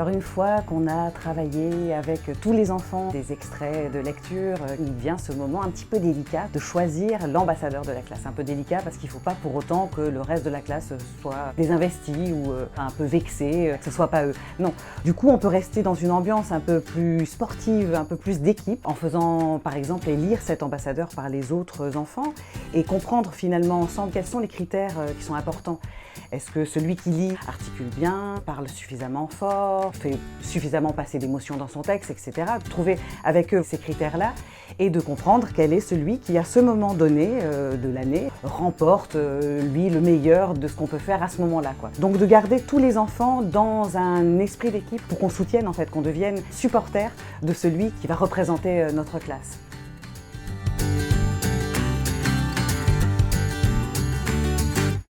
Alors une fois qu'on a travaillé avec tous les enfants des extraits de lecture, il vient ce moment un petit peu délicat de choisir l'ambassadeur de la classe. Un peu délicat parce qu'il ne faut pas pour autant que le reste de la classe soit désinvesti ou un peu vexé, que ce soit pas eux. Non. Du coup, on peut rester dans une ambiance un peu plus sportive, un peu plus d'équipe, en faisant par exemple lire cet ambassadeur par les autres enfants et comprendre finalement ensemble quels sont les critères qui sont importants. Est-ce que celui qui lit articule bien, parle suffisamment fort, fait suffisamment passer d'émotions dans son texte, etc. Trouver avec eux ces critères-là et de comprendre quel est celui qui, à ce moment donné de l'année, remporte, lui, le meilleur de ce qu'on peut faire à ce moment-là, quoi. Donc de garder tous les enfants dans un esprit d'équipe pour qu'on soutienne, en fait, qu'on devienne supporter de celui qui va représenter notre classe.